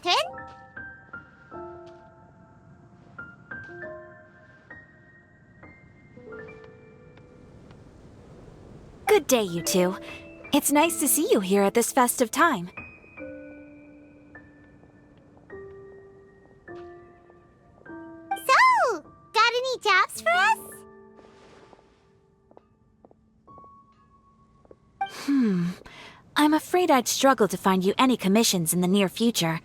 Catherine? Good day, you two. It's nice to see you here at this festive time. So, got any jobs for us? I'm afraid I'd struggle to find you any commissions in the near future.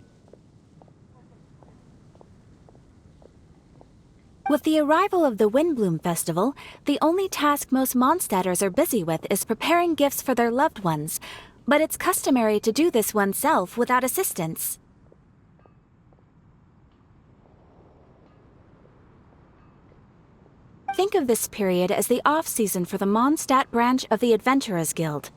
With the arrival of the Windbloom Festival, the only task most Mondstadters are busy with is preparing gifts for their loved ones, but it's customary to do this oneself without assistance. Think of this period as the off-season for the Mondstadt branch of the Adventurers Guild.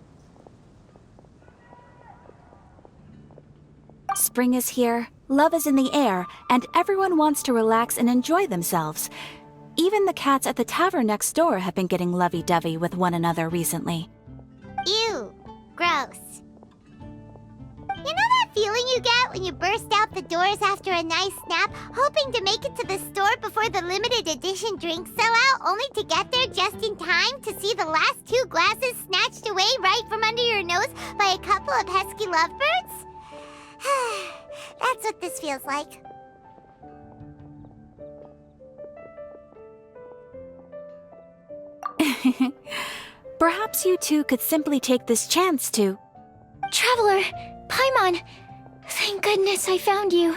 Spring is here, love is in the air, and everyone wants to relax and enjoy themselves. Even the cats at the tavern next door have been getting lovey-dovey with one another recently. Ew. Gross. You know that feeling you get when you burst out the doors after a nice nap, hoping to make it to the store before the limited edition drinks sell out, only to get there just in time to see the last 2 glasses snatched away right from under your nose by a couple of pesky lovebirds? That's what this feels like. Perhaps you two could simply take this chance to... Traveler! Paimon! Thank goodness I found you.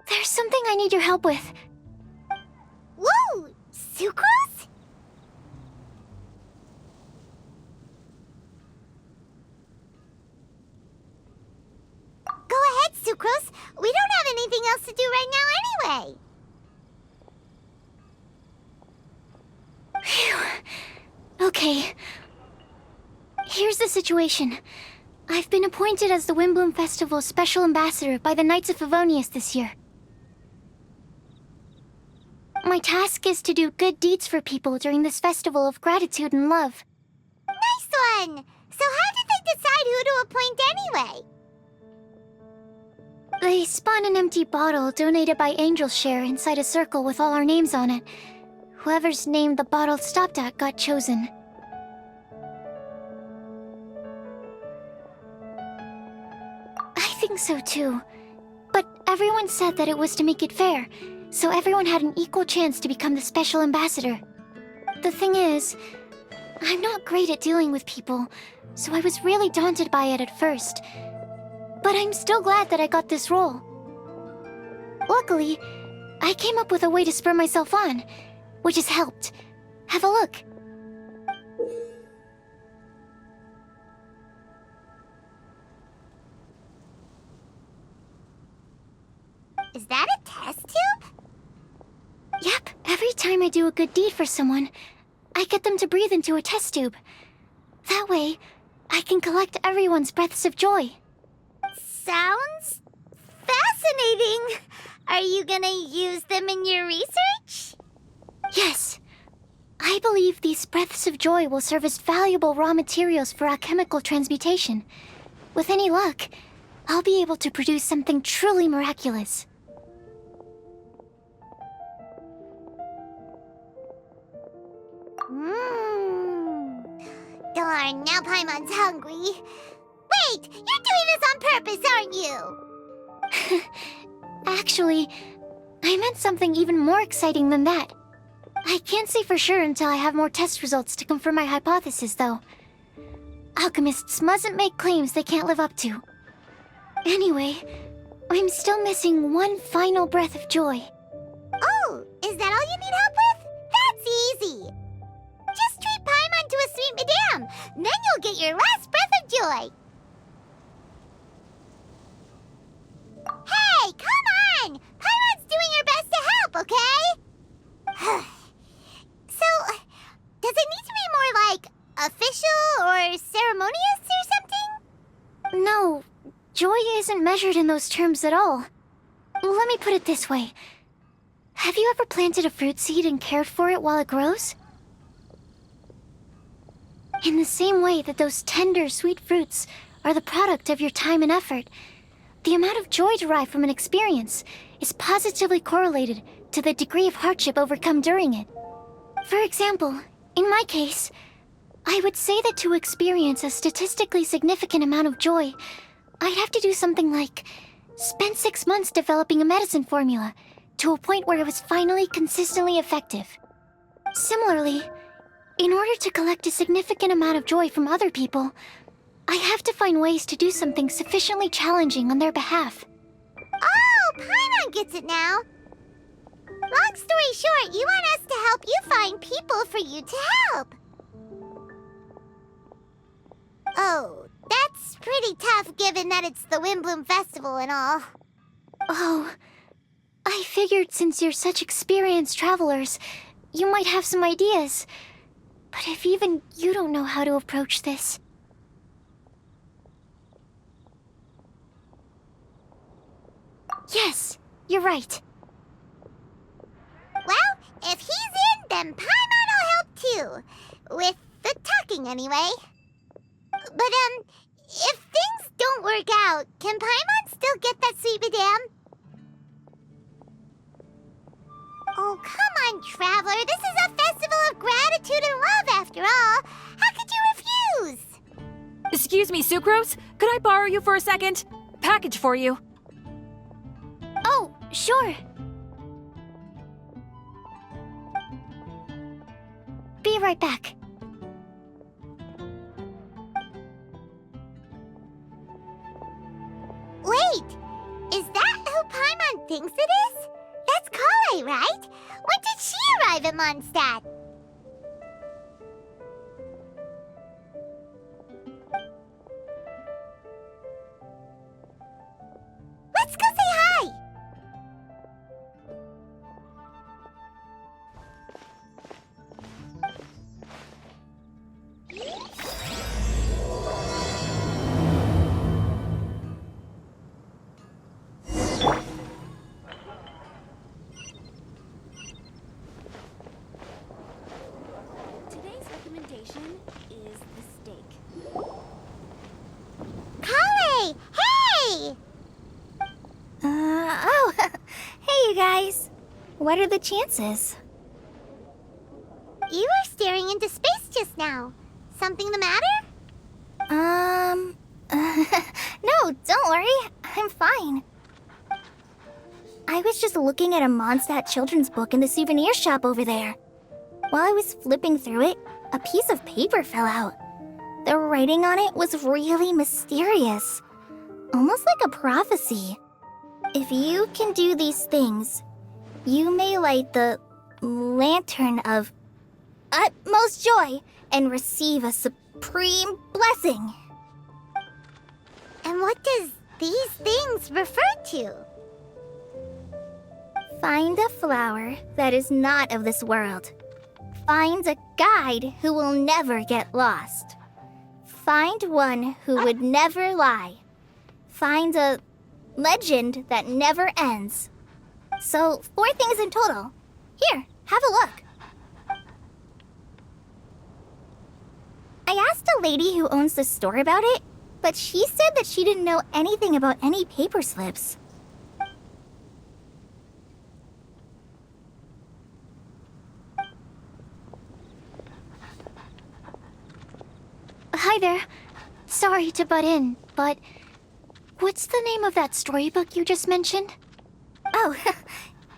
There's something I need your help with. Woo! Sucrose? Go ahead, Sucrose. We don't have anything else to do right now anyway. Phew. Okay. Here's the situation. I've been appointed as the Windbloom Festival's special ambassador by the Knights of Favonius this year. My task is to do good deeds for people during this festival of gratitude and love. Nice one! So how did they decide who to appoint anyway? They spun an empty bottle donated by Angel's Share inside a circle with all our names on it. Whoever's name the bottle stopped at got chosen. I think so too. But everyone said that it was to make it fair, so everyone had an equal chance to become the special ambassador. The thing is, I'm not great at dealing with people, so I was really daunted by it at first. But I'm still glad that I got this role. Luckily, I came up with a way to spur myself on, which has helped. Have a look. Is that a test tube? Yep, every time I do a good deed for someone, I get them to breathe into a test tube. That way, I can collect everyone's breaths of joy. Sounds fascinating. Are you gonna use them in your research? Yes. I believe these breaths of joy will serve as valuable raw materials for alchemical transmutation. With any luck, I'll be able to produce something truly miraculous. Darn, now Paimon's hungry. Wait, you're doing this on purpose, aren't you? Actually, I meant something even more exciting than that. I can't say for sure until I have more test results to confirm my hypothesis, though. Alchemists mustn't make claims they can't live up to. Anyway, I'm still missing one final breath of joy. Oh, is that all you need help with? That's easy. Just treat Paimon to a sweet madame, then you'll get your last breath of joy. Hey, come on! Paimon's doing her best to help, okay? So, does it need to be more like official or ceremonious or something? No, joy isn't measured in those terms at all. Let me put it this way. Have you ever planted a fruit seed and cared for it while it grows? In the same way that those tender, sweet fruits are the product of your time and effort, the amount of joy derived from an experience is positively correlated to the degree of hardship overcome during it. For example, in my case, I would say that to experience a statistically significant amount of joy, I'd have to do something like spend 6 months developing a medicine formula to a point where it was finally consistently effective. Similarly, in order to collect a significant amount of joy from other people, I have to find ways to do something sufficiently challenging on their behalf. Oh, Paimon gets it now. Long story short, you want us to help you find people for you to help. Oh, that's pretty tough given that it's the Windbloom Festival and all. Oh, I figured since you're such experienced travelers, you might have some ideas. But if even you don't know how to approach this... Yes, you're right. Well, if he's in, then Paimon will help too. With the talking, anyway. But, if things don't work out, can Paimon still get that sweet madame? Oh, come on, Traveler. This is a festival of gratitude and love, after all. How could you refuse? Excuse me, Sucrose? Could I borrow you for a second? Package for you. Oh, sure. Be right back. Wait, is that who Paimon thinks it is? That's Kale, right? When did she arrive at Mondstadt? Let's go say hi! Today's recommendation is the steak. Kale! Hey! Hey you guys. What are the chances? You were staring into space just now. Something the matter? No, don't worry. I'm fine. I was just looking at a Mondstadt children's book in the souvenir shop over there. While I was flipping through it, a piece of paper fell out. The writing on it was really mysterious. Almost like a prophecy. If you can do these things, you may light the lantern of utmost joy and receive a supreme blessing. And what does these things refer to? Find a flower that is not of this world. Find a guide who will never get lost. Find one who would never lie. Find a legend that never ends. So, 4 things in total. Here, have a look. I asked a lady who owns the store about it, but she said that she didn't know anything about any paper slips. Hi there. Sorry to butt in, but what's the name of that storybook you just mentioned? Oh,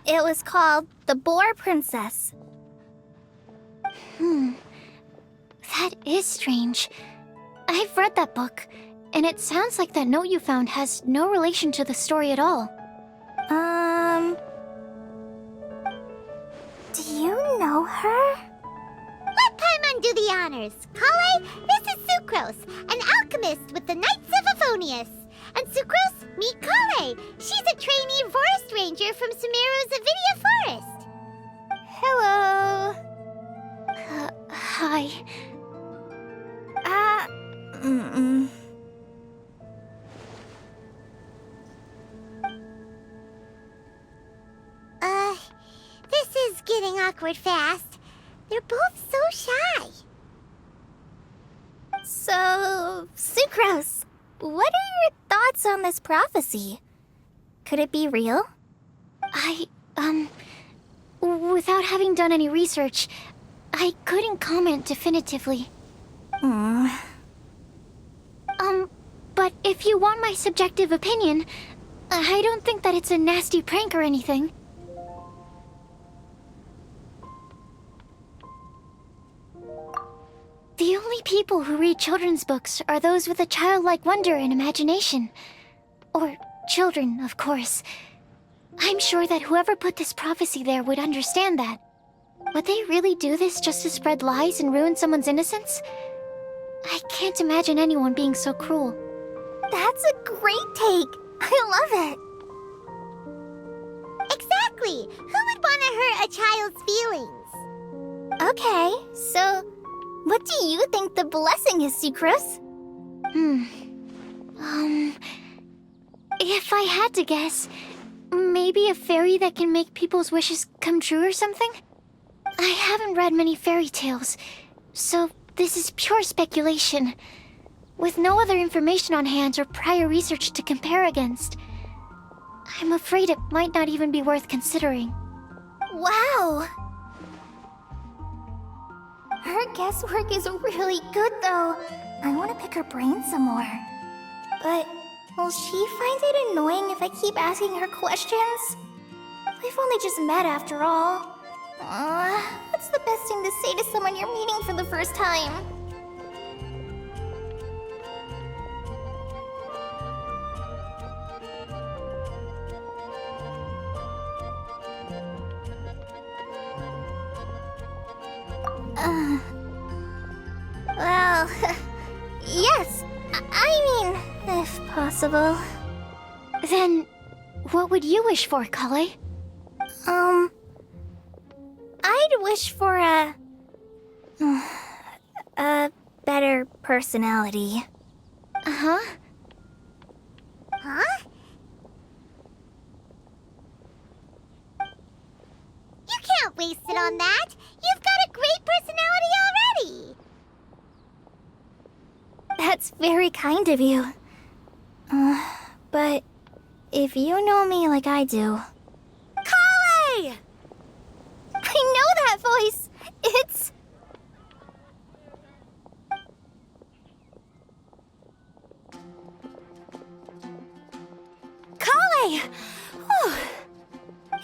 it was called The Boar Princess. That is strange. I've read that book, and it sounds like that note you found has no relation to the story at all. Do you know her? Let Paimon do the honors. Kale, this is Sucrose, an alchemist with the Knights of Aphonius. And Sucrose, meet Kale. She's a trainee forest ranger from Sumeru's Avidia Forest. Hello. Hi. This is getting awkward fast. They're both so shy. So, Sucrose, what are your thoughts on this prophecy? Could it be real? Without having done any research, I couldn't comment definitively. But if you want my subjective opinion, I don't think that it's a nasty prank or anything. The only people who read children's books are those with a childlike wonder and imagination. Or children, of course. I'm sure that whoever put this prophecy there would understand that. Would they really do this just to spread lies and ruin someone's innocence? I can't imagine anyone being so cruel. That's a great take. I love it. Exactly. Who would want to hurt a child's feelings? Okay, so what do you think the blessing is, Sucrose? If I had to guess, maybe a fairy that can make people's wishes come true or something? I haven't read many fairy tales, so this is pure speculation. With no other information on hand or prior research to compare against, I'm afraid it might not even be worth considering. Wow! Her guesswork is really good, though. I want to pick her brain some more. But will she find it annoying if I keep asking her questions? We've only just met after all. What's the best thing to say to someone you're meeting for the first time? Well, yes. I mean, if possible. Then, what would you wish for, Kale? I'd wish for a better personality. Uh-huh. Huh? You can't waste it on that. You've got a great personality already. That's very kind of you. But if you know me like I do... Kale! I know that voice! It's... Kale! Whew.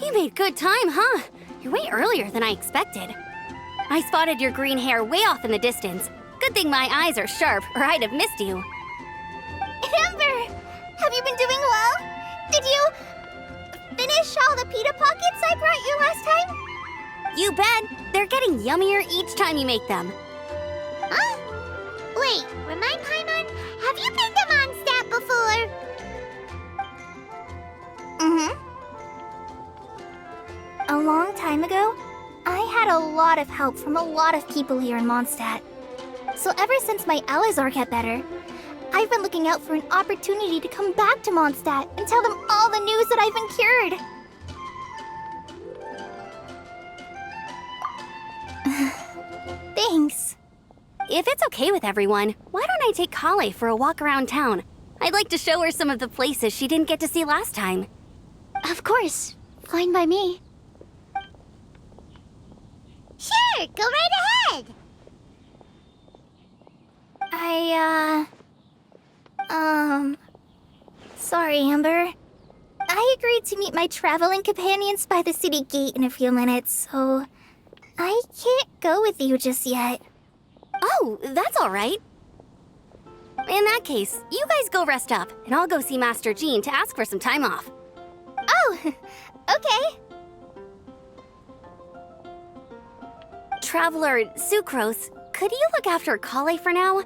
You made good time, huh? You're way earlier than I expected. I spotted your green hair way off in the distance. Good thing my eyes are sharp, or I'd have missed you. Amber! Have you been doing well? Did you finish all the pita pockets I brought you last time? You bet! They're getting yummier each time you make them. Huh? Wait, remind Paimon, have you been to Mondstadt before? A long time ago, I had a lot of help from a lot of people here in Mondstadt. So ever since my Alizar got better, I've been looking out for an opportunity to come back to Mondstadt and tell them all the news that I've been cured. Thanks. If it's okay with everyone, why don't I take Kale for a walk around town? I'd like to show her some of the places she didn't get to see last time. Of course. Fine by me. Sure, go right ahead. Sorry, Amber. I agreed to meet my traveling companions by the city gate in a few minutes, so I can't go with you just yet. Oh, that's all right. In that case, you guys go rest up, and I'll go see Master Jean to ask for some time off. Oh, okay. Traveler Sucrose, could you look after Kale for now?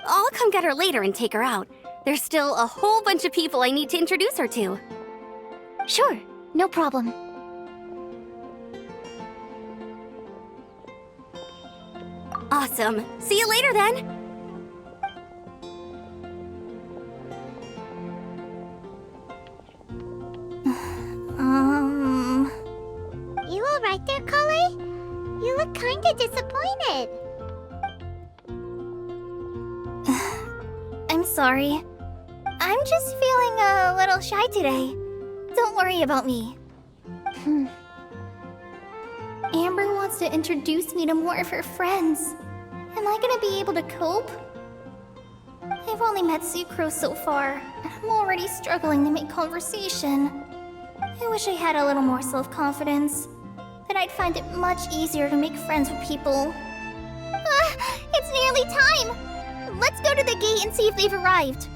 I'll come get her later and take her out. There's still a whole bunch of people I need to introduce her to. Sure, no problem. Awesome. See you later then. You all right there, Kale? You look kinda disappointed. I'm sorry. I'm just feeling a little shy today. Don't worry about me. Amber wants to introduce me to more of her friends. Am I gonna be able to cope? I've only met Sucrose so far, and I'm already struggling to make conversation. I wish I had a little more self-confidence. Then I'd find it much easier to make friends with people. It's nearly time! Let's go to the gate and see if they've arrived.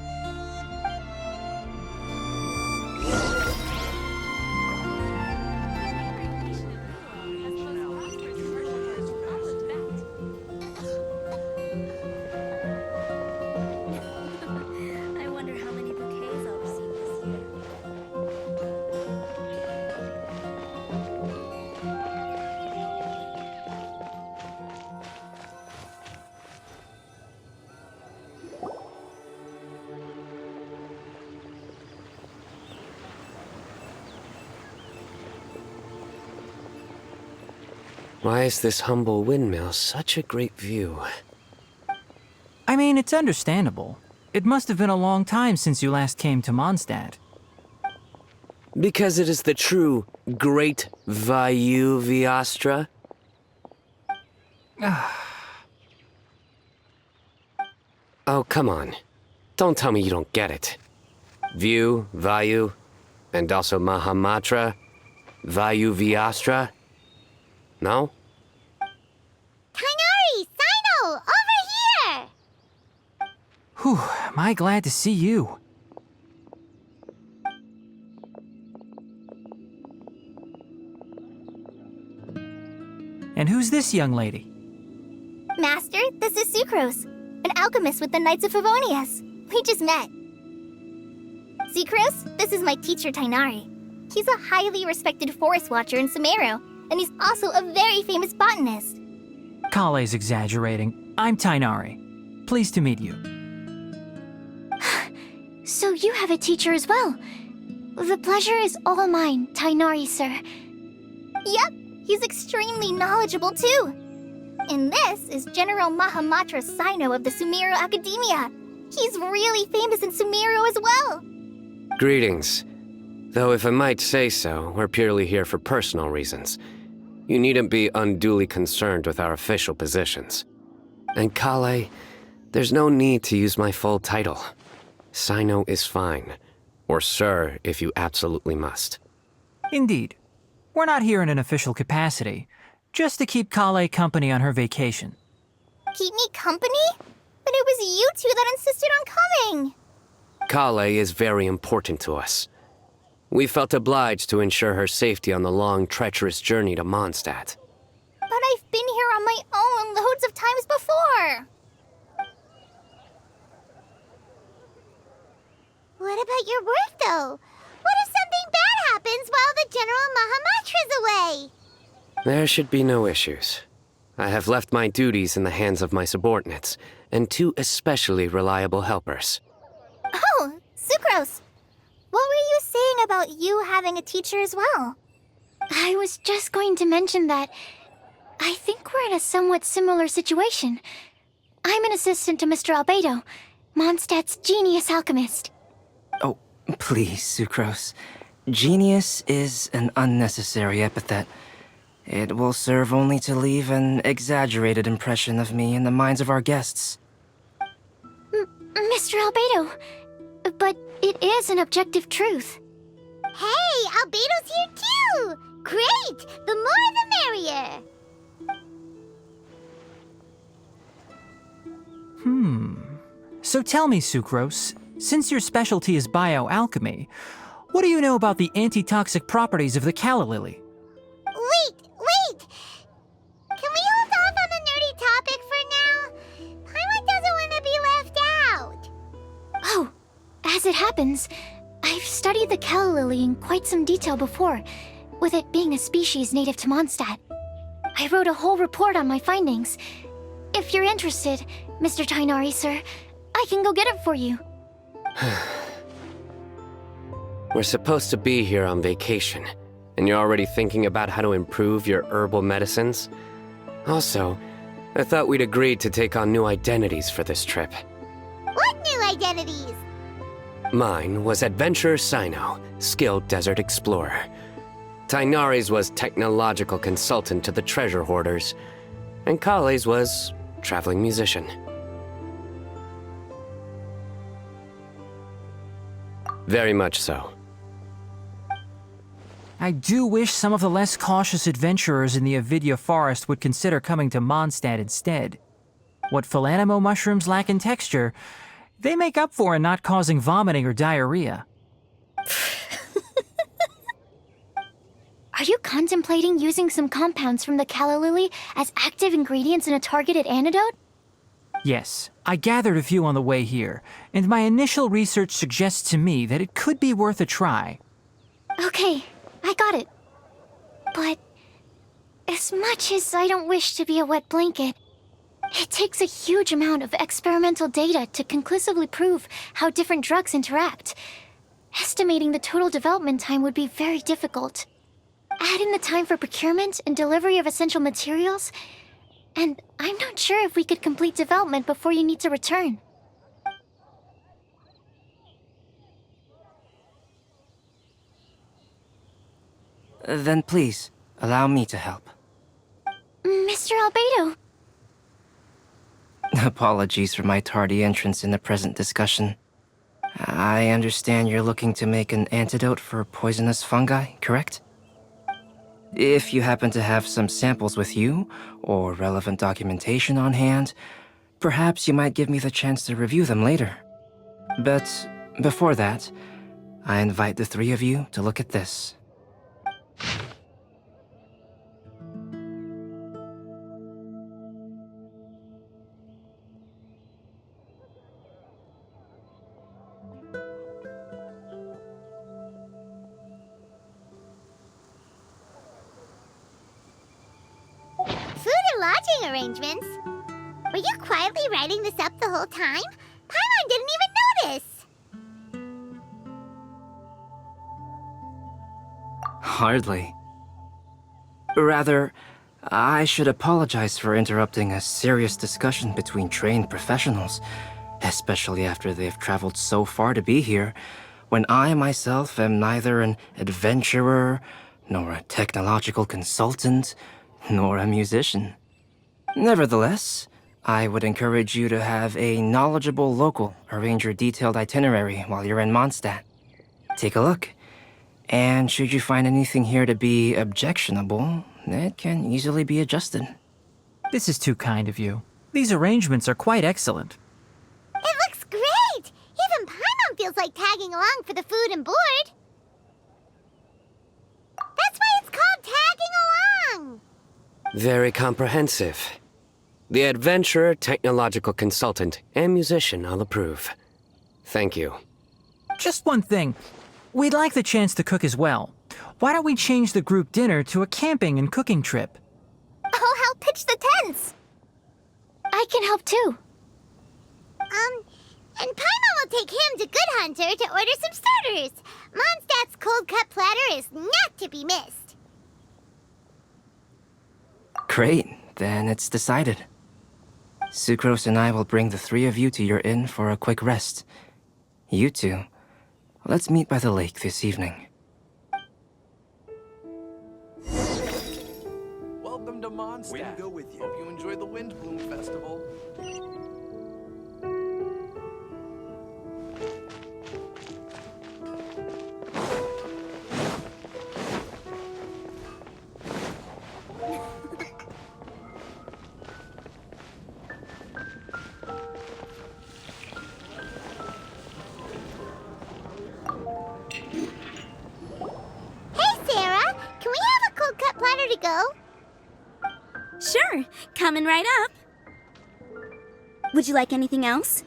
I wonder how many bouquets I'll receive this year. Why is this humble windmill such a great view? I mean, it's understandable. It must have been a long time since you last came to Mondstadt. Because it is the true Great Vayu Viastra? Oh, come on. Don't tell me you don't get it. View, Vayu, and also Mahamatra, Vayu Viastra? No? Kainari! Sino! Over here! Whew, am I glad to see you. And who's this young lady? Master, this is Sucrose, an alchemist with the Knights of Favonius. We just met. Sucrose, this is my teacher Tainari. He's a highly respected forest watcher in Sumeru, and he's also a very famous botanist. Kale's exaggerating. I'm Tainari. Pleased to meet you. So you have a teacher as well. The pleasure is all mine, Tainari, sir. Yep, he's extremely knowledgeable too. And this is General Mahamatra Sino of the Sumeru Academia. He's really famous in Sumeru as well. Greetings. Though if I might say so, we're purely here for personal reasons. You needn't be unduly concerned with our official positions. And Kale, there's no need to use my full title. Sino is fine. Or sir, if you absolutely must. Indeed. We're not here in an official capacity, just to keep Kale company on her vacation. Keep me company? But it was you two that insisted on coming. Kale is very important to us. We felt obliged to ensure her safety on the long, treacherous journey to Mondstadt. But I've been here on my own loads of times before. What about your work, though? What if something bad happens while the General Mahamatra's away? There should be no issues. I have left my duties in the hands of my subordinates, and two especially reliable helpers. Oh, Sucrose. What were you saying about you having a teacher as well? I was just going to mention that I think we're in a somewhat similar situation. I'm an assistant to Mr. Albedo, Mondstadt's genius alchemist. Oh, please, Sucrose. Genius is an unnecessary epithet. It will serve only to leave an exaggerated impression of me in the minds of our guests. Mr. Albedo, but it is an objective truth. Hey, Albedo's here too! Great! The more the merrier! So tell me, Sucrose, since your specialty is bioalchemy, what do you know about the antitoxic properties of the calla lily? Wait! Can we hold off on the nerdy topic for now? Paimon doesn't want to be left out. Oh, as it happens, I've studied the calla lily in quite some detail before, with it being a species native to Mondstadt. I wrote a whole report on my findings. If you're interested, Mr. Tainari, sir, I can go get it for you. We're supposed to be here on vacation, and you're already thinking about how to improve your herbal medicines? Also, I thought we'd agreed to take on new identities for this trip. What new identities? Mine was Adventurer Sino, skilled desert explorer. Tainari's was technological consultant to the treasure hoarders. And Kale's was traveling musician. Very much so. I do wish some of the less cautious adventurers in the Avidya forest would consider coming to Mondstadt instead. What Philanimo mushrooms lack in texture, they make up for in not causing vomiting or diarrhea. Are you contemplating using some compounds from the calla lily as active ingredients in a targeted antidote? Yes, I gathered a few on the way here, and my initial research suggests to me that it could be worth a try. Okay, I got it. But as much as I don't wish to be a wet blanket, it takes a huge amount of experimental data to conclusively prove how different drugs interact. Estimating the total development time would be very difficult. Add in the time for procurement and delivery of essential materials, and I'm not sure if we could complete development before you need to return. Then please, allow me to help. Mr. Albedo. Apologies for my tardy entrance in the present discussion. I understand you're looking to make an antidote for poisonous fungi, correct? If you happen to have some samples with you, or relevant documentation on hand, perhaps you might give me the chance to review them later. But before that, I invite the three of you to look at this. Arrangements. Were you quietly writing this up the whole time? Paimon didn't even notice! Hardly. Rather, I should apologize for interrupting a serious discussion between trained professionals, especially after they've traveled so far to be here, when I myself am neither an adventurer, nor a technological consultant, nor a musician. Nevertheless, I would encourage you to have a knowledgeable local arrange your detailed itinerary while you're in Mondstadt. Take a look, and should you find anything here to be objectionable, it can easily be adjusted. This is too kind of you. These arrangements are quite excellent. It looks great! Even Paimon feels like tagging along for the food and board. That's why it's called tagging along! Very comprehensive. The adventurer, technological consultant, and musician all approve. Thank you. Just one thing. We'd like the chance to cook as well. Why don't we change the group dinner to a camping and cooking trip? I'll help pitch the tents! I can help too. And Paimon will take him to Good Hunter to order some starters. Mondstadt's cold-cut platter is not to be missed. Great, then it's decided. Sucrose and I will bring the three of you to your inn for a quick rest. You two, let's meet by the lake this evening. Welcome to Mondstadt. Way to go with you. Hope you enjoy the Windbloom Festival. To go? Sure, coming right up. Would you like anything else?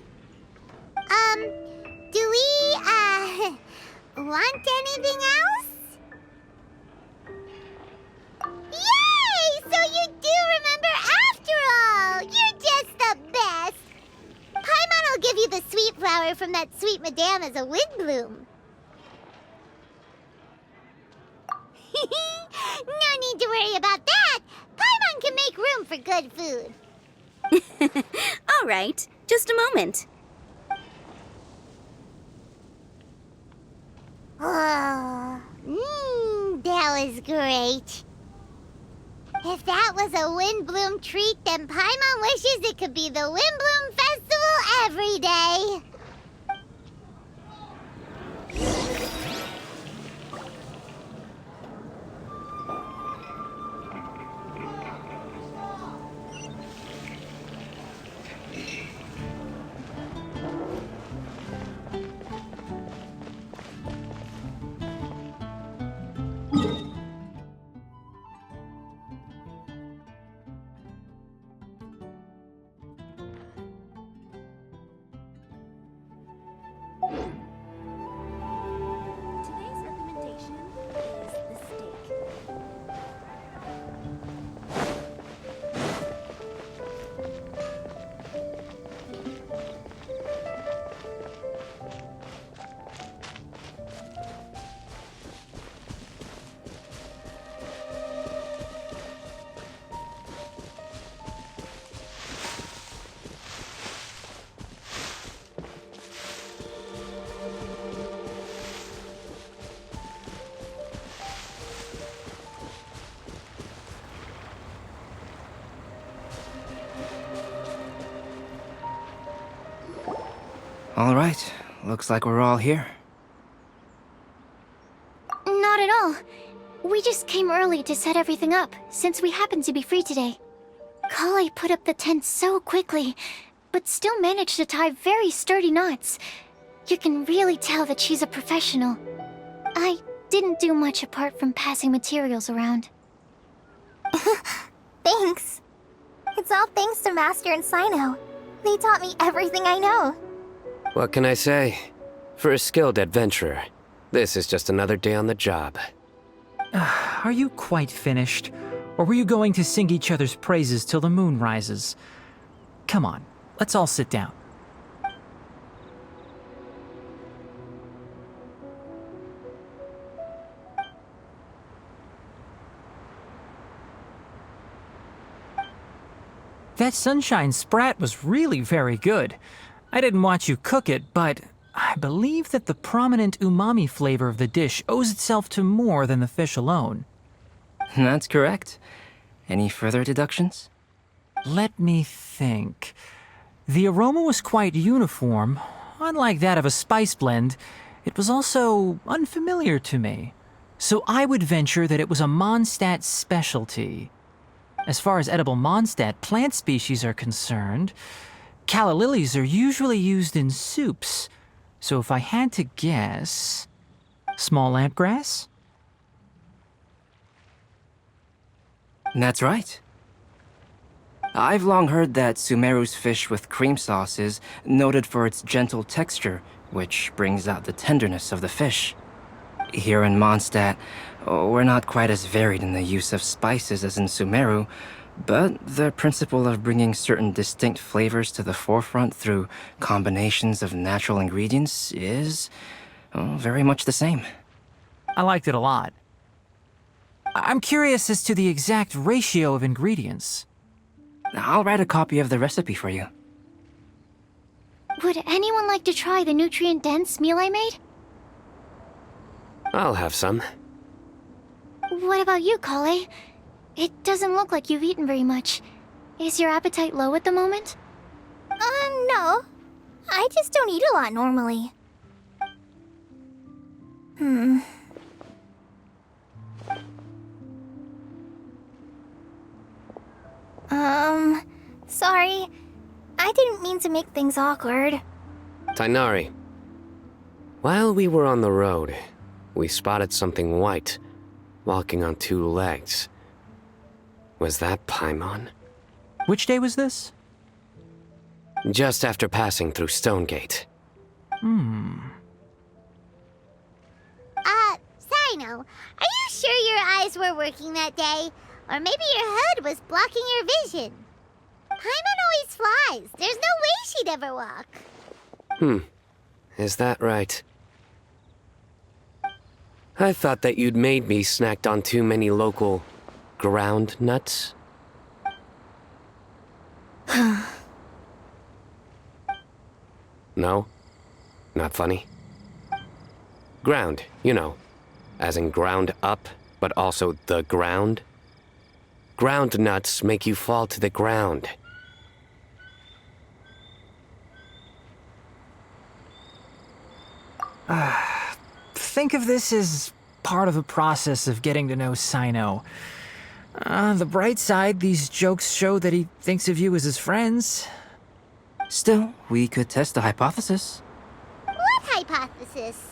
Do we, want anything else? Yay! So you do remember after all! You're just the best! Paimon will give you the sweet flower from that sweet madame as a windbloom. No need to worry about that! Paimon can make room for good food. All right, just a moment. That was great. If that was a Windbloom treat, then Paimon wishes it could be the Windbloom Festival every day. Today's recommendation is the steak. All right, looks like we're all here. Not at all. We just came early to set everything up, since we happen to be free today. Kale put up the tent so quickly, but still managed to tie very sturdy knots. You can really tell that she's a professional. I didn't do much apart from passing materials around. Thanks. It's all thanks to Master and Sino. They taught me everything I know. What can I say? For a skilled adventurer, this is just another day on the job. Are you quite finished? Or were you going to sing each other's praises till the moon rises? Come on, let's all sit down. That sunshine sprat was really very good. I didn't watch you cook it, but I believe that the prominent umami flavor of the dish owes itself to more than the fish alone. That's correct. Any further deductions? Let me think. The aroma was quite uniform. Unlike that of a spice blend, it was also unfamiliar to me. So I would venture that it was a Mondstadt specialty. As far as edible Mondstadt plant species are concerned, calla lilies are usually used in soups. So if I had to guess... small lampgrass? That's right. I've long heard that Sumeru's fish with cream sauce is noted for its gentle texture, which brings out the tenderness of the fish. Here in Mondstadt, we're not quite as varied in the use of spices as in Sumeru, but the principle of bringing certain distinct flavors to the forefront through combinations of natural ingredients is very much the same. I liked it a lot. I'm curious as to the exact ratio of ingredients. I'll write a copy of the recipe for you. Would anyone like to try the nutrient-dense meal I made? I'll have some. What about you, Kale? It doesn't look like you've eaten very much. Is your appetite low at the moment? No. I just don't eat a lot normally. Sorry. I didn't mean to make things awkward. Tainari. While we were on the road, we spotted something white, walking on two legs. Was that Paimon? Which day was this? Just after passing through Stonegate. Sino, are you sure your eyes were working that day? Or maybe your hood was blocking your vision? Paimon always flies. There's no way she'd ever walk. Is that right? I thought that you'd made me snacked on too many local ground nuts. No? Not funny? Ground, you know. As in ground up, but also the ground. Ground nuts make you fall to the ground. Think of this as part of the process of getting to know Sino. On the bright side, these jokes show that he thinks of you as his friends. Still, we could test the hypothesis. What hypothesis?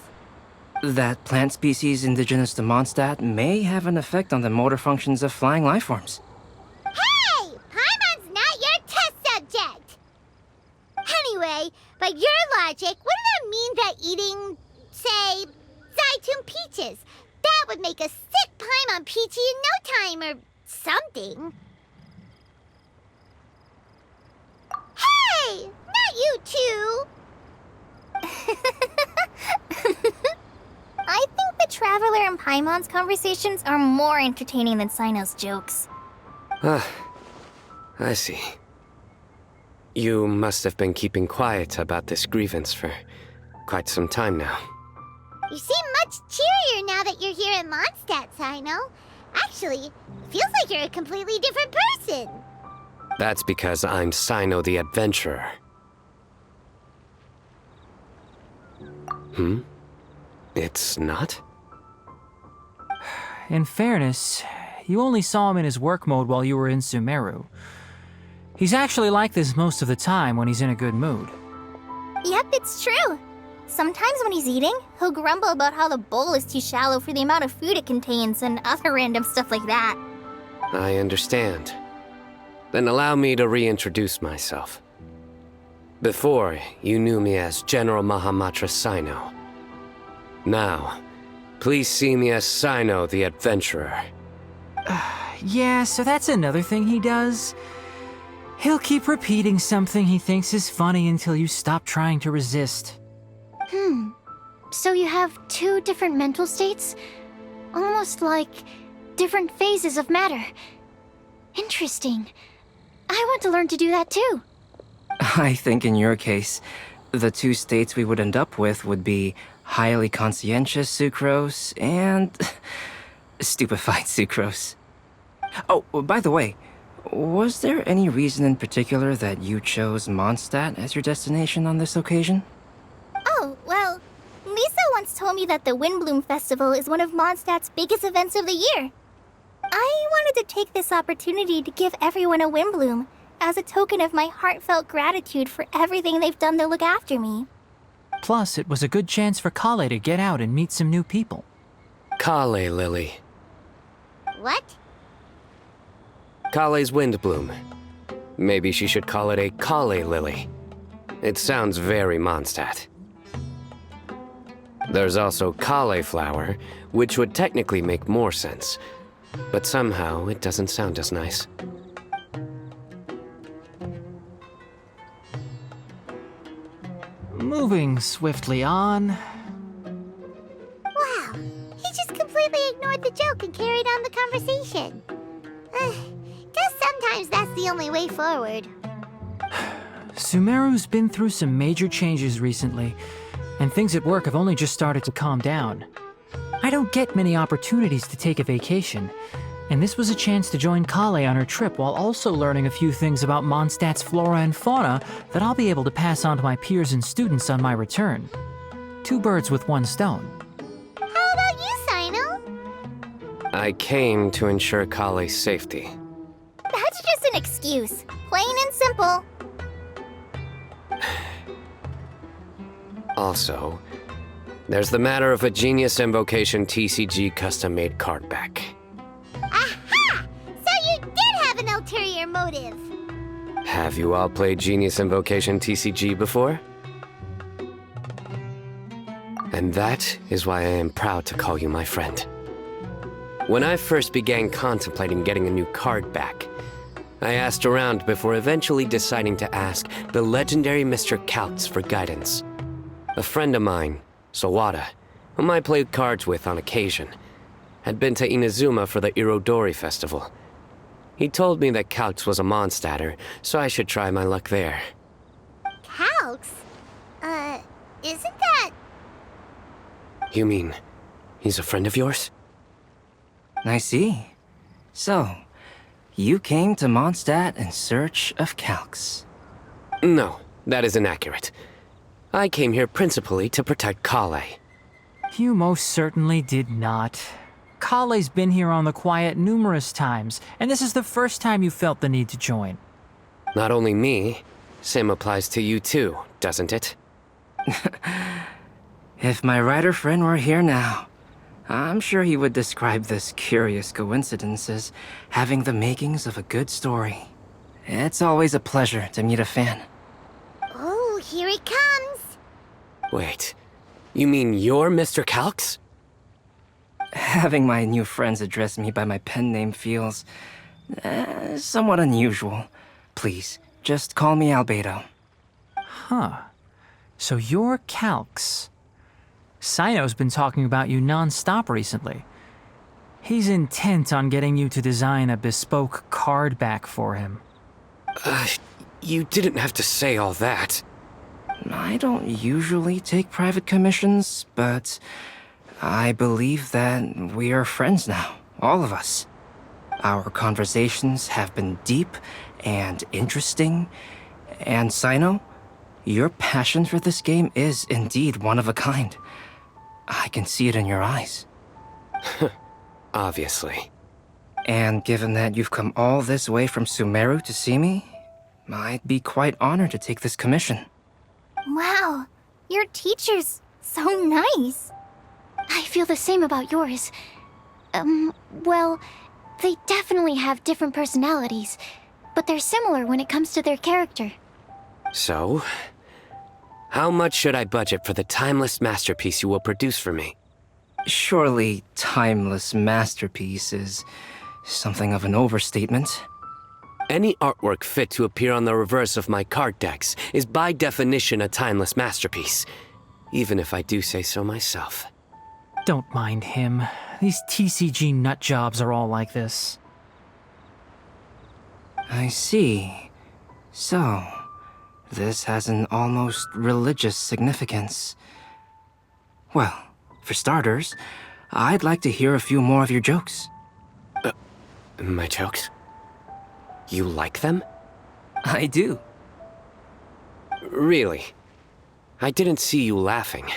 That plant species indigenous to Mondstadt may have an effect on the motor functions of flying lifeforms. Hey! Paimon's not your test subject! Anyway, by your logic, wouldn't that mean that eating, say, Zaitun peaches, that would make a sick Paimon peachy in no time or something? Hey! Not you two! I think the Traveler and Paimon's conversations are more entertaining than Sino's jokes. Ah, I see. You must have been keeping quiet about this grievance for quite some time now. You seem much cheerier now that you're here in Mondstadt, Sino. Actually, it feels like you're a completely different person. That's because I'm Sino the Adventurer. It's not? In fairness, you only saw him in his work mode while you were in Sumeru. He's actually like this most of the time when he's in a good mood. Yep, it's true. Sometimes when he's eating, he'll grumble about how the bowl is too shallow for the amount of food it contains and other random stuff like that. I understand. Then allow me to reintroduce myself. Before, you knew me as General Mahamatra Sino. Now, please see me as Sino the Adventurer. Yeah, so that's another thing he does. He'll keep repeating something he thinks is funny until you stop trying to resist. So you have two different mental states? Almost like different phases of matter. Interesting. I want to learn to do that too. I think in your case, the two states we would end up with would be highly conscientious sucrose and stupefied sucrose. Oh, by the way, was there any reason in particular that you chose Mondstadt as your destination on this occasion? Oh, well, Lisa once told me that the Windbloom Festival is one of Mondstadt's biggest events of the year. I wanted to take this opportunity to give everyone a Windbloom as a token of my heartfelt gratitude for everything they've done to look after me. Plus, it was a good chance for Kale to get out and meet some new people. Kale Lily. What? Kale's Windbloom. Maybe she should call it a Kale Lily. It sounds very Mondstadt. There's also cauliflower, which would technically make more sense. But somehow, it doesn't sound as nice. Moving swiftly on. Wow, he just completely ignored the joke and carried on the conversation. Guess sometimes that's the only way forward. Sumeru's been through some major changes recently, and things at work have only just started to calm down. I don't get many opportunities to take a vacation, and this was a chance to join Kale on her trip while also learning a few things about Mondstadt's flora and fauna that I'll be able to pass on to my peers and students on my return. Two birds with one stone. How about you, Sino? I came to ensure Kale's safety. That's just an excuse. Plain and simple. Also, there's the matter of a Genius Invocation TCG custom-made card back. Aha! So you did have an ulterior motive. Have you all played Genius Invocation TCG before? And that is why I am proud to call you my friend. When I first began contemplating getting a new card back, I asked around before eventually deciding to ask the legendary Mr. Couts for guidance. A friend of mine, Sawada, whom I played cards with on occasion, had been to Inazuma for the Irodori festival. He told me that Couts was a Mondstadter, so I should try my luck there. Calx? Isn't that... You mean, he's a friend of yours? I see. So, you came to Mondstadt in search of Calx. No, that is inaccurate. I came here principally to protect Kale. You most certainly did not. Kale's been here on the quiet numerous times, and this is the first time you felt the need to join. Not only me, same applies to you too, doesn't it? If my writer friend were here now, I'm sure he would describe this curious coincidence as having the makings of a good story. It's always a pleasure to meet a fan. Oh, here it comes. Wait, you mean you're Mr. Calx? Having my new friends address me by my pen name feels somewhat unusual. Please, just call me Albedo. Huh. So you're Calx. Sino's been talking about you non-stop recently. He's intent on getting you to design a bespoke card back for him. You didn't have to say all that. I don't usually take private commissions, but I believe that we are friends now, all of us. Our conversations have been deep and interesting, and Sino, your passion for this game is indeed one of a kind. I can see it in your eyes. Obviously. And given that you've come all this way from Sumeru to see me, I'd be quite honored to take this commission. Wow, your teacher's so nice. I feel the same about yours. Well, they definitely have different personalities, but they're similar when it comes to their character. So, how much should I budget for the timeless masterpiece you will produce for me? Surely, timeless masterpiece is something of an overstatement. Any artwork fit to appear on the reverse of my card decks is by definition a timeless masterpiece, even if I do say so myself. Don't mind him. These TCG nut jobs are all like this. I see. So, this has an almost religious significance. Well, for starters, I'd like to hear a few more of your jokes. My jokes? You like them? I do. Really? I didn't see you laughing.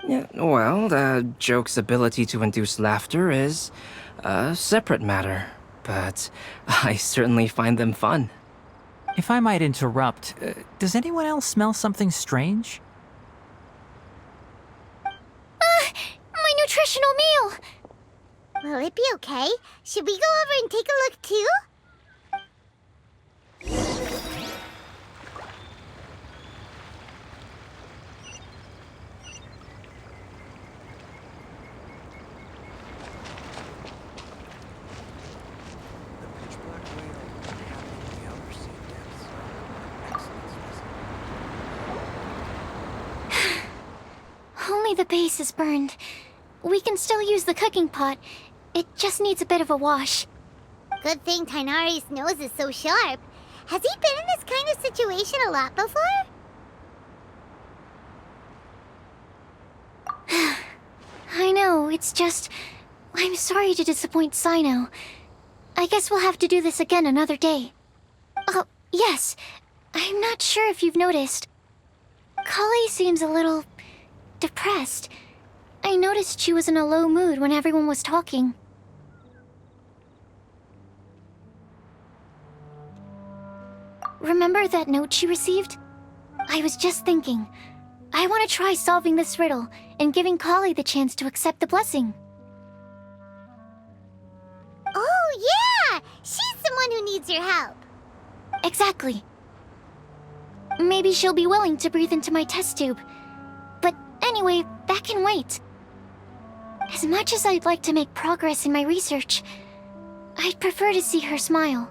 Yeah, well, the joke's ability to induce laughter is a separate matter, but I certainly find them fun. If I might interrupt, does anyone else smell something strange? My nutritional meal! Will it be okay? Should we go over and take a look too? The pitch black whale inhabiting the outer sea depths. Excellent specimen. Only the base is burned. We can still use the cooking pot. It just needs a bit of a wash. Good thing Tainari's nose is so sharp. Has he been in this kind of situation a lot before? I know, it's just... I'm sorry to disappoint Sino. I guess we'll have to do this again another day. Oh, yes. I'm not sure if you've noticed. Kale seems a little... depressed. I noticed she was in a low mood when everyone was talking. Remember that note she received? I was just thinking. I want to try solving this riddle and giving Kale the chance to accept the blessing. Oh, yeah! She's someone who needs your help. Exactly. Maybe she'll be willing to breathe into my test tube. But anyway, that can wait. As much as I'd like to make progress in my research, I'd prefer to see her smile.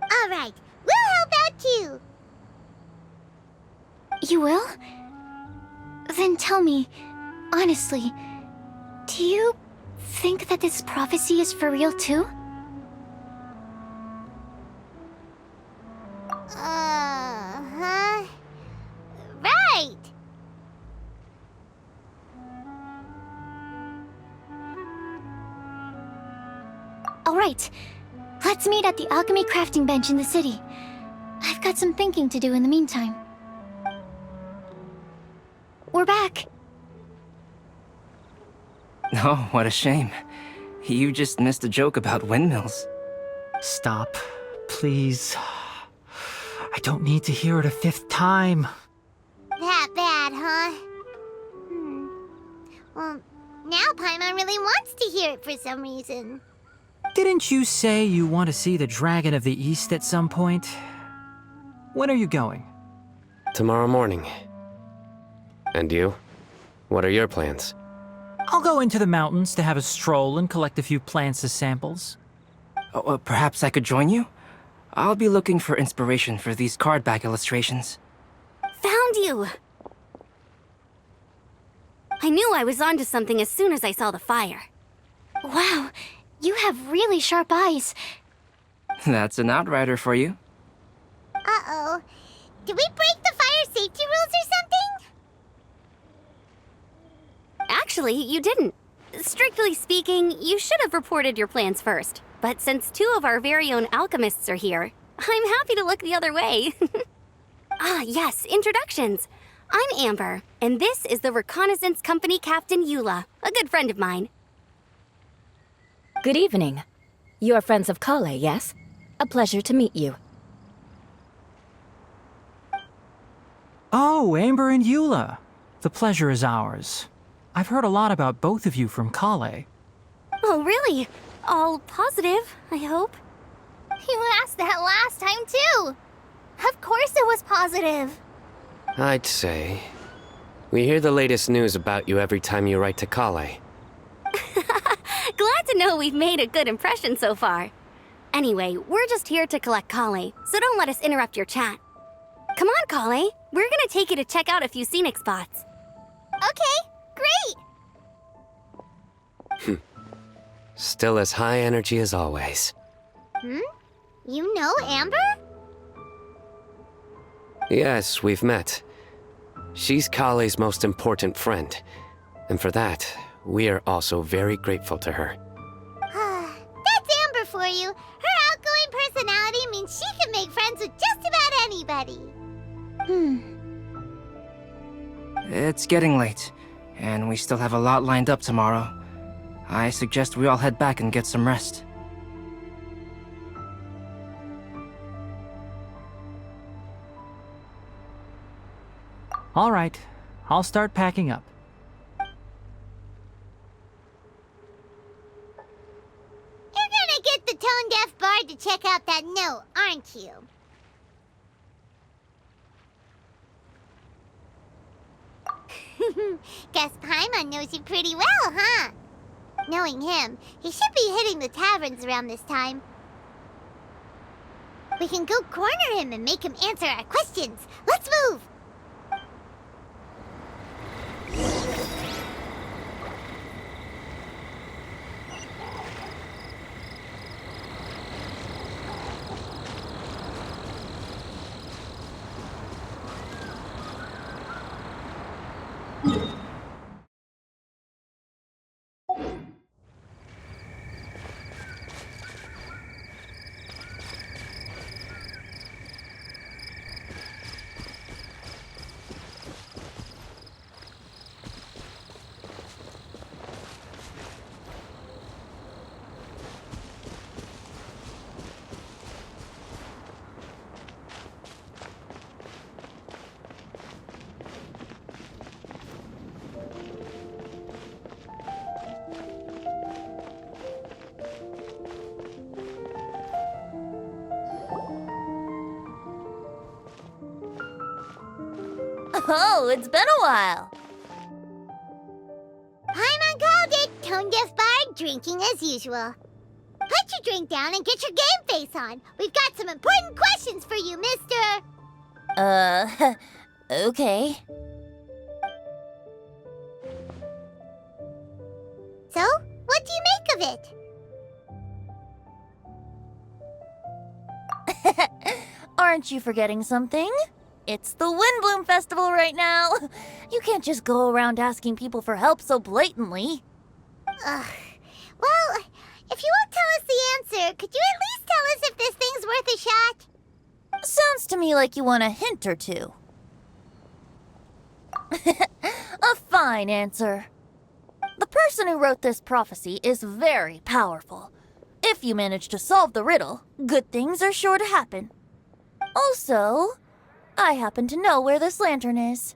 All right, we'll help out too. You will? Then tell me, honestly, do you think that this prophecy is for real too? Right! Alright, let's meet at the alchemy crafting bench in the city. I've got some thinking to do in the meantime. We're back. Oh, what a shame. You just missed a joke about windmills. Stop, please. I don't need to hear it a fifth time. That bad, huh? Well, now Paimon really wants to hear it for some reason. Didn't you say you want to see the Dragon of the East at some point? When are you going? Tomorrow morning. And you? What are your plans? I'll go into the mountains to have a stroll and collect a few plants as samples. Oh, perhaps I could join you? I'll be looking for inspiration for these card back illustrations. Found you! I knew I was onto something as soon as I saw the fire. Wow, you have really sharp eyes. That's an outrider for you. Uh-oh. Did we break the fire safety rules or something? Actually, you didn't. Strictly speaking, you should have reported your plans first. But since two of our very own alchemists are here, I'm happy to look the other way. Ah, yes, introductions. I'm Amber, and this is the Reconnaissance Company Captain Eula, a good friend of mine. Good evening. You are friends of Kale, yes? A pleasure to meet you. Oh, Amber and Eula. The pleasure is ours. I've heard a lot about both of you from Kale. Oh, really? All positive, I hope. You asked that last time, too. Of course it was positive. I'd say. We hear the latest news about you every time you write to Kale. Glad to know we've made a good impression so far. Anyway, we're just here to collect Kale, so don't let us interrupt your chat. Come on, Kale. We're gonna take you to check out a few scenic spots. Okay, great. Still as high energy as always. You know Amber? Yes, we've met. She's Kale's most important friend. And for that, we are also very grateful to her. That's Amber for you. Her outgoing personality means she can make friends with just about anybody. It's getting late, and we still have a lot lined up tomorrow. I suggest we all head back and get some rest. All right, I'll start packing up. You're gonna get the tone-deaf bard to check out that note, aren't you? Guess Paimon knows you pretty well, huh? Knowing him, he should be hitting the taverns around this time. We can go corner him and make him answer our questions. Let's move! Oh, it's been a while. Paimon called it. Tone-deaf bard drinking as usual. Put your drink down and get your game face on. We've got some important questions for you, mister. Okay. So, what do you make of it? Aren't you forgetting something? It's the Windbloom Festival right now. You can't just go around asking people for help so blatantly. Well, if you won't tell us the me like you want a hint or two. A fine answer. The person who wrote this prophecy is very powerful. If you manage to solve the riddle, good things are sure to happen. Also, I happen to know where this lantern is.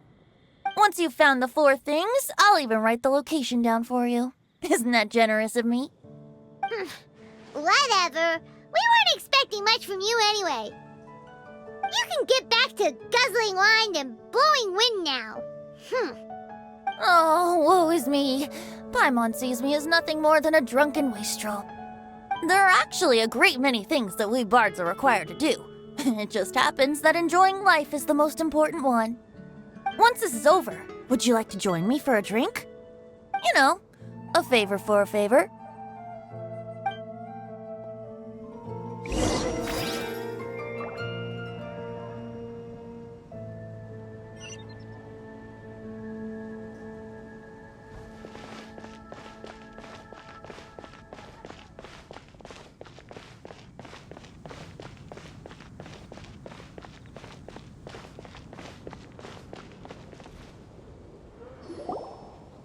Once you've found the 4 things, I'll even write the location down for you. Isn't that generous of me? Whatever. We weren't expecting much from you anyway. You can get back to guzzling wine and blowing wind now. Oh, woe is me. Paimon sees me as nothing more than a drunken wastrel. There are actually a great many things that we bards are required to do. It just happens that enjoying life is the most important one. Once this is over, would you like to join me for a drink? You know, a favor for a favor.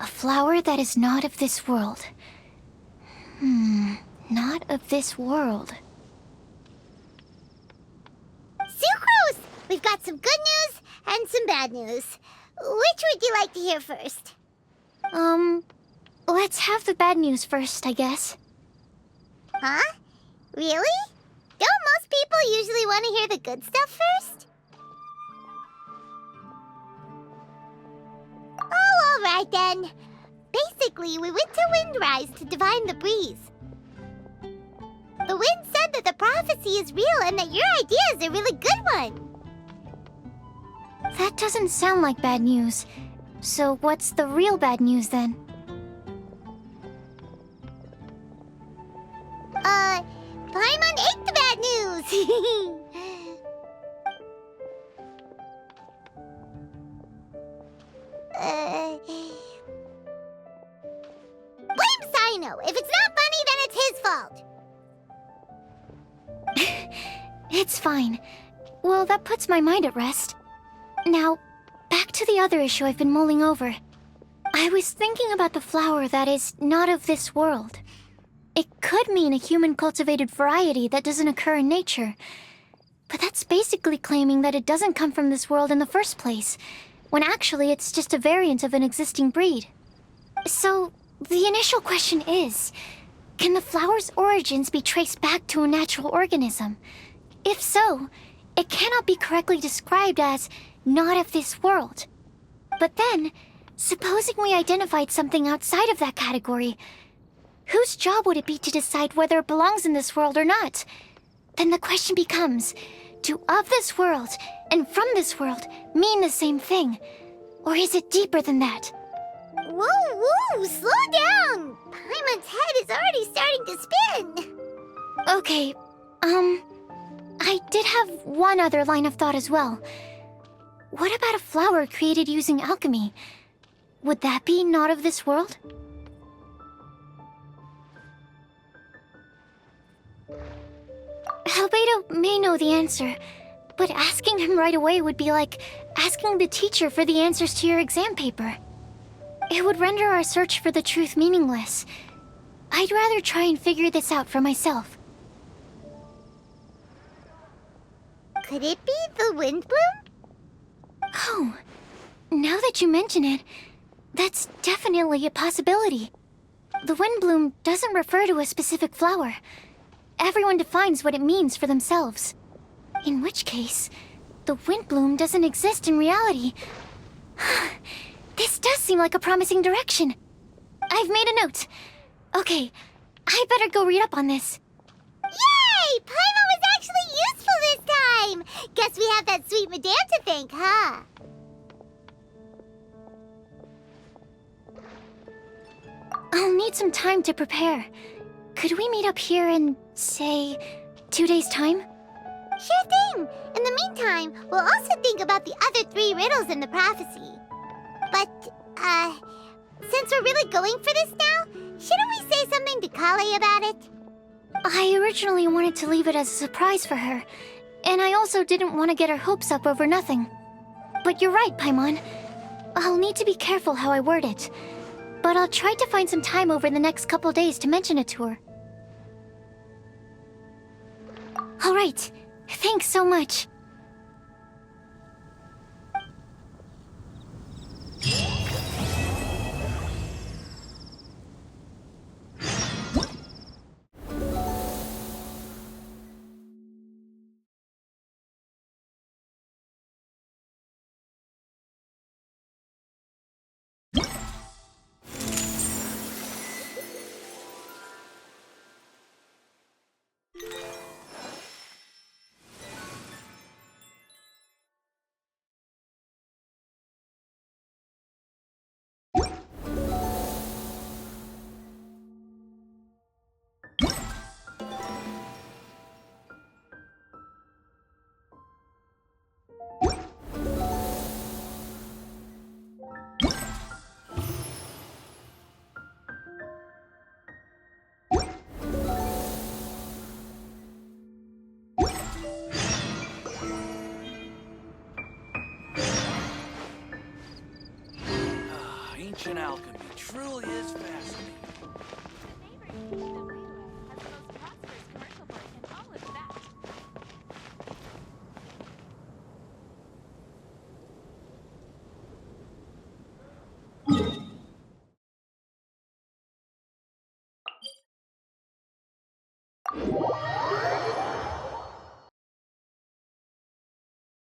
A flower that is not of this world. Not of this world. Sucrose! We've got some good news and some bad news. Which would you like to hear first? Let's have the bad news first, I guess. Huh? Really? Don't most people usually want to hear the good stuff first? Oh, all right then. Basically, we went to Windrise to divine the breeze. The wind said that the prophecy is real and that your idea is a really good one. That doesn't sound like bad news. So what's the real bad news then? Paimon ate the bad news! Blame Sino! If it's not funny, then it's his fault! It's fine. Well, that puts my mind at rest. Now, back to the other issue I've been mulling over. I was thinking about the flower that is not of this world. It could mean a human-cultivated variety that doesn't occur in nature. But that's basically claiming that it doesn't come from this world in the first place, when actually it's just a variant of an existing breed. So, the initial question is, can the flower's origins be traced back to a natural organism? If so, it cannot be correctly described as not of this world. But then, supposing we identified something outside of that category, whose job would it be to decide whether it belongs in this world or not? Then the question becomes, do of this world and from this world mean the same thing? Or is it deeper than that? Whoa, slow down! Paimon's head is already starting to spin! Okay, I did have one other line of thought as well. What about a flower created using alchemy? Would that be not of this world? Albedo may know the answer, but asking him right away would be like asking the teacher for the answers to your exam paper. It would render our search for the truth meaningless. I'd rather try and figure this out for myself. Could it be the wind bloom? Oh, now that you mention it, that's definitely a possibility. The wind bloom doesn't refer to a specific flower. Everyone defines what it means for themselves. In which case, the wind bloom doesn't exist in reality. This does seem like a promising direction. I've made a note. Okay, I better go read up on this. Yay! Paimon was actually useful this time! Guess we have that sweet madame to thank, huh? I'll need some time to prepare. Could we meet up here in, say, 2 days' time? Sure thing! In the meantime, we'll also think about the other 3 riddles in the prophecy. But, since we're really going for this now, shouldn't we say something to Kale about it? I originally wanted to leave it as a surprise for her, And I also didn't want to get her hopes up over nothing. But you're right, Paimon. I'll need to be careful how I word it. But I'll try to find some time over the next couple days to mention it to her. All right. Thanks so much. Ancient alchemy truly is fascinating.